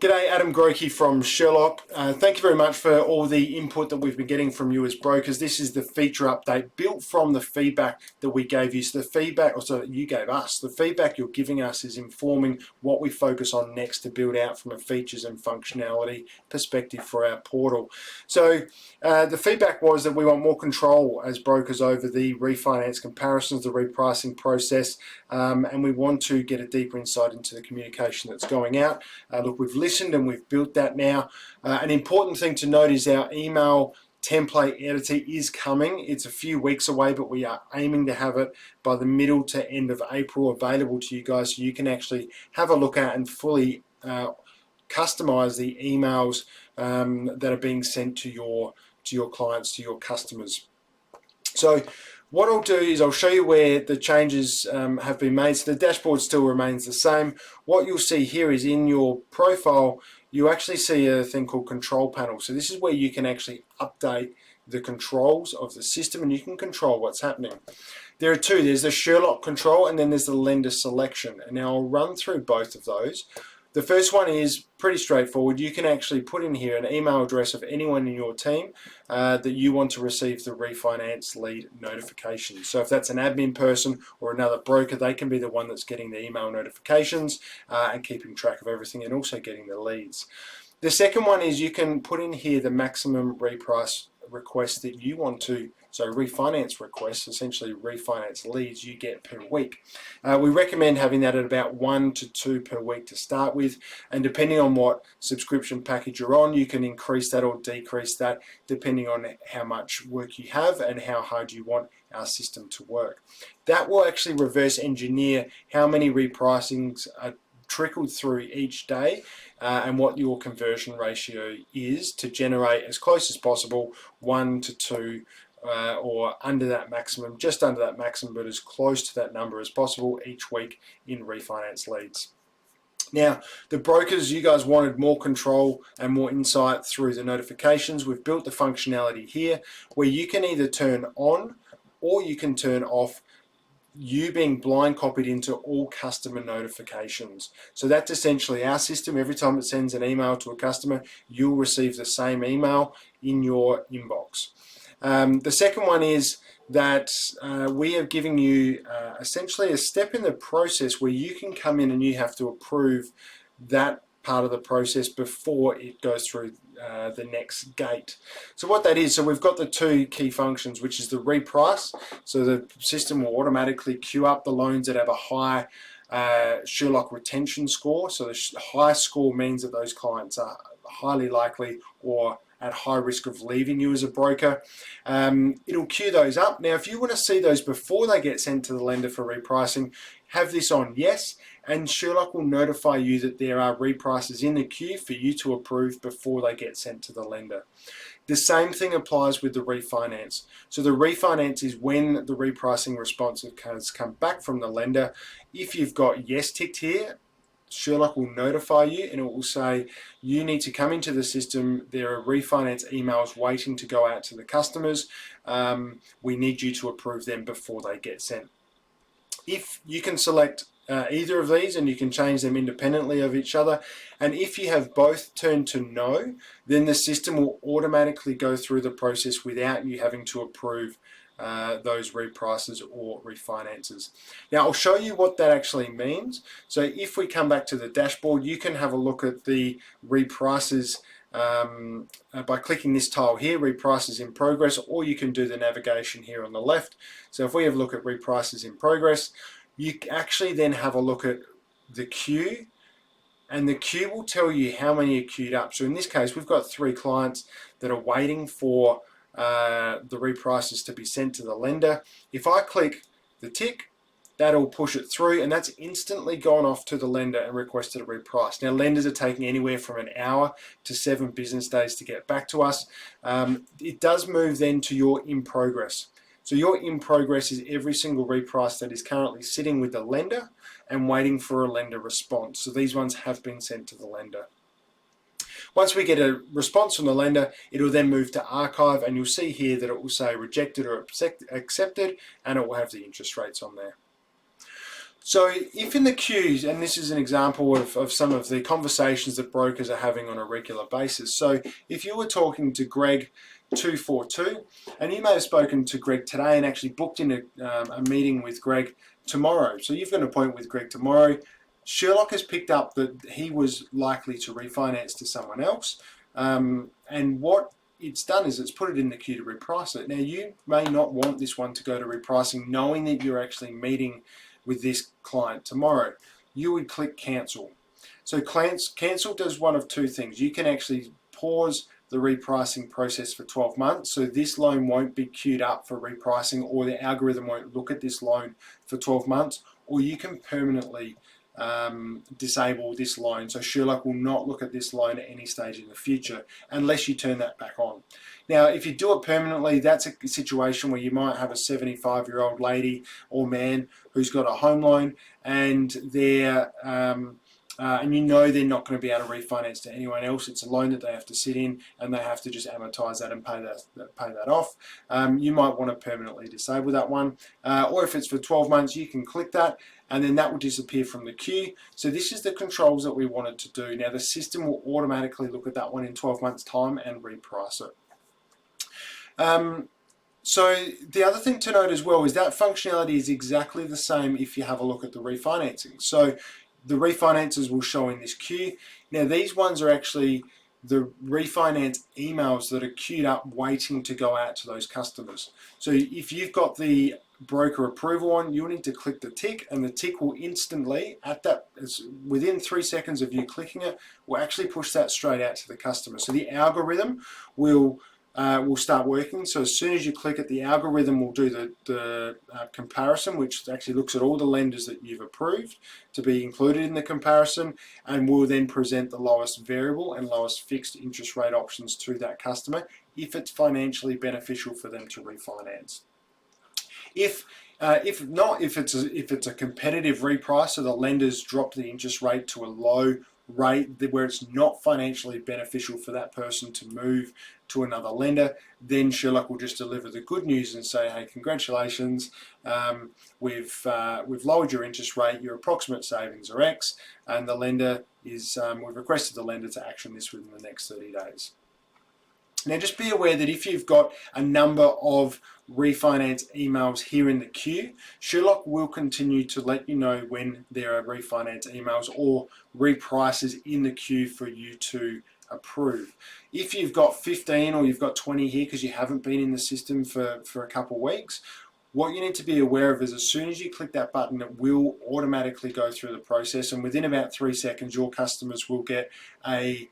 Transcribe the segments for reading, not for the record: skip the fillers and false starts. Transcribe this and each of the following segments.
G'day, Adam Grokey from Sherlok. Thank you very much for all the input that we've been getting from you as brokers. This is the feature update built from the feedback that we gave you. So the feedback, or so that you gave us, the feedback you're giving us is informing what we focus on next to build out from a features and functionality perspective for our portal. So the feedback was that we want more control as brokers over the refinance comparisons, the repricing process, and we want to get a deeper insight into the communication that's going out. Look, we've listened and we've built that now. An important thing to note is our email template editor is coming. It's a few weeks away, but we are aiming to have it by the middle to end of April available to you guys, so you can actually have a look at and fully customize the emails that are being sent to your clients, to your customers. So what I'll do is I'll show you where the changes have been made. So the dashboard still remains the same. What you'll see here is in your profile, you actually see a thing called control panel. So this is where you can actually update the controls of the system and you can control what's happening. There are two. There's the Sherlok control and then there's the lender selection. And now I'll run through both of those. The first one is pretty straightforward. You can actually put in here an email address of anyone in your team that you want to receive the refinance lead notification. So if that's an admin person or another broker, they can be the one that's getting the email notifications and keeping track of everything and also getting the leads. The second one is you can put in here the maximum reprice request that you want to, so refinance requests, essentially refinance leads you get per week. We recommend having that at about 1 to 2 per week to start with, and depending on what subscription package you're on, you can increase that or decrease that depending on how much work you have and how hard you want our system to work. That will actually reverse engineer how many repricings are trickled through each day and what your conversion ratio is to generate as close as possible 1 to 2 or under that maximum, just under that maximum, but as close to that number as possible each week in refinance leads. Now, the brokers, you guys wanted more control and more insight through the notifications. We've built the functionality here where you can either turn on or you can turn off you being blind copied into all customer notifications. So that's essentially our system. Every time it sends an email to a customer, you'll receive the same email in your inbox. The second one is that we are giving you essentially a step in the process where you can come in and you have to approve that part of the process before it goes through the next gate. So what that is, so we've got the two key functions, which is the reprice. So the system will automatically queue up the loans that have a high Sherlok retention score. So the high score means that those clients are highly likely or at high risk of leaving you as a broker. It'll queue those up. Now, if you want to see those before they get sent to the lender for repricing, have this on yes, and Sherlok will notify you that there are reprices in the queue for you to approve before they get sent to the lender. The same thing applies with the refinance. So the refinance is when the repricing response has come back from the lender. If you've got yes ticked here, Sherlok will notify you and it will say you need to come into the system. There are refinance emails waiting to go out to the customers. We need you to approve them before they get sent. If you can select either of these and you can change them independently of each other, and if you have both turned to no, then the system will automatically go through the process without you having to approve those reprices or refinances. Now I'll show you what that actually means. So if we come back to the dashboard, you can have a look at the reprices by clicking this tile here, reprices in progress, or you can do the navigation here on the left. So if we have a look at reprices in progress, you actually then have a look at the queue, and the queue will tell you how many are queued up. So in this case, we've got 3 clients that are waiting for the reprices to be sent to the lender. If I click the tick, that'll push it through, and that's instantly gone off to the lender and requested a reprice. Now, lenders are taking anywhere from an hour to 7 business days to get back to us. It does move then to your in progress. So your in progress is every single reprice that is currently sitting with the lender and waiting for a lender response. So these ones have been sent to the lender. Once we get a response from the lender, it will then move to archive, and you'll see here that it will say rejected or accepted, and it will have the interest rates on there. So if in the queues, and this is an example of some of the conversations that brokers are having on a regular basis. So if you were talking to Greg 242, and you may have spoken to Greg today and actually booked in a meeting with Greg tomorrow. So you've got an appointment with Greg tomorrow. Sherlok has picked up that he was likely to refinance to someone else. And what it's done is it's put it in the queue to reprice it. Now you may not want this one to go to repricing knowing that you're actually meeting with this client tomorrow. You would click cancel. So cancel does one of two things. You can actually pause the repricing process for 12 months. So this loan won't be queued up for repricing, or the algorithm won't look at this loan for 12 months, or you can permanently disable this loan. So Sherlok will not look at this loan at any stage in the future unless you turn that back on. Now, if you do it permanently, that's a situation where you might have a 75-year-old lady or man who's got a home loan, and they're and you know they're not going to be able to refinance to anyone else. It's a loan that they have to sit in, and they have to just amortize that and pay that off. You might want to permanently disable that one, or if it's for 12 months, you can click that, and then that will disappear from the queue. So this is the controls that we wanted to do. Now the system will automatically look at that one in 12 months' time and reprice it. So the other thing to note as well is that functionality is exactly the same if you have a look at the refinancing. So the refinances will show in this queue. Now these ones are actually the refinance emails that are queued up waiting to go out to those customers. So if you've got the broker approval on, you'll need to click the tick, and the tick will instantly, within 3 seconds of you clicking it, will actually push that straight out to the customer. So the algorithm will start working. So as soon as you click it, the algorithm will do the comparison, which actually looks at all the lenders that you've approved to be included in the comparison, and will then present the lowest variable and lowest fixed interest rate options to that customer if it's financially beneficial for them to refinance. If it's a competitive reprice, so the lenders drop the interest rate to a low rate where it's not financially beneficial for that person to move to another lender, then Sherlok will just deliver the good news and say, hey, congratulations, we've lowered your interest rate, your approximate savings are X, and the lender is, we've requested the lender to action this within the next 30 days. Now just be aware that if you've got a number of refinance emails here in the queue, Sherlok will continue to let you know when there are refinance emails or reprices in the queue for you to approve. If you've got 15 or you've got 20 here because you haven't been in the system for a couple of weeks, what you need to be aware of is as soon as you click that button, it will automatically go through the process, and within about 3 seconds your customers will get a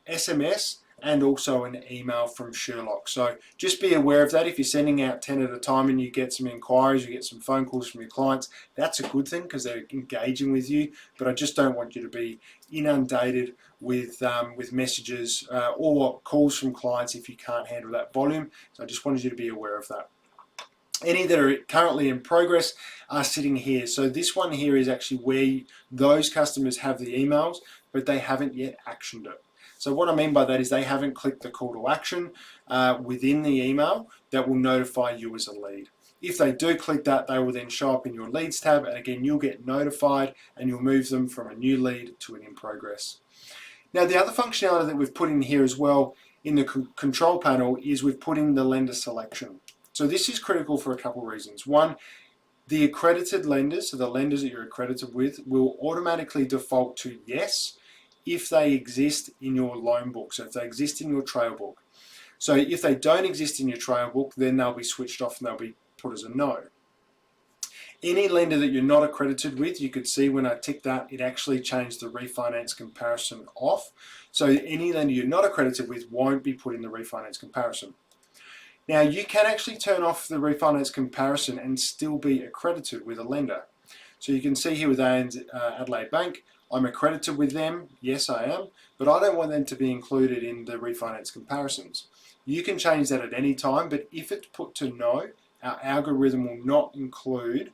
SMS and also an email from Sherlok. So just be aware of that. If you're sending out 10 at a time and you get some inquiries, you get some phone calls from your clients, that's a good thing because they're engaging with you. But I just don't want you to be inundated with messages or calls from clients if you can't handle that volume. So I just wanted you to be aware of that. Any that are currently in progress are sitting here. So this one here is actually where those customers have the emails, but they haven't yet actioned it. So what I mean by that is they haven't clicked the call to action within the email that will notify you as a lead. If they do click that, they will then show up in your leads tab, and again you'll get notified and you'll move them from a new lead to an in progress. Now the other functionality that we've put in here as well in the control panel is we've put in the lender selection. So this is critical for a couple of reasons. One, the accredited lenders, so the lenders that you're accredited with, will automatically default to yes if they exist in your loan book, so if they exist in your trail book. So if they don't exist in your trail book, then they'll be switched off and they'll be put as a no. Any lender that you're not accredited with, you could see when I ticked that, it actually changed the refinance comparison off. So any lender you're not accredited with won't be put in the refinance comparison. Now you can actually turn off the refinance comparison and still be accredited with a lender. So you can see here with Adelaide Bank, I'm accredited with them, yes I am, but I don't want them to be included in the refinance comparisons. You can change that at any time, but if it's put to no, our algorithm will not include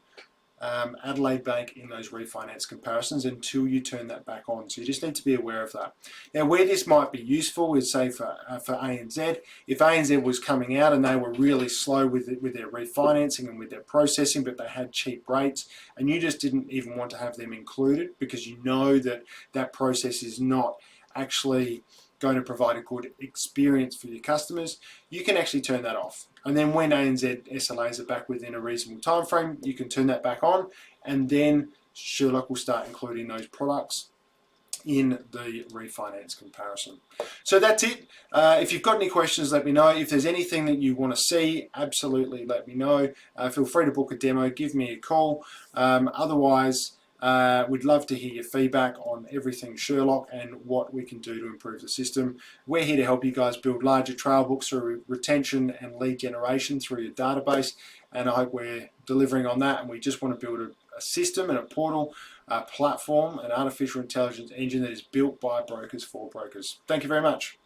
Adelaide Bank in those refinance comparisons until you turn that back on. So you just need to be aware of that. Now, where this might be useful is, say, for ANZ. If ANZ was coming out and they were really slow with their refinancing and with their processing, but they had cheap rates, and you just didn't even want to have them included because you know that that process is not actually going to provide a good experience for your customers, you can actually turn that off. And then when ANZ SLAs are back within a reasonable time frame, you can turn that back on, and then Sherlok will start including those products in the refinance comparison. So that's it. If you've got any questions, let me know. If there's anything that you want to see, absolutely let me know. Feel free to book a demo, give me a call. Otherwise, we'd love to hear your feedback on everything Sherlok and what we can do to improve the system. We're here to help you guys build larger trail books through retention and lead generation through your database, and I hope we're delivering on that. And we just want to build a system and a portal, a platform, an artificial intelligence engine that is built by brokers for brokers. Thank you very much.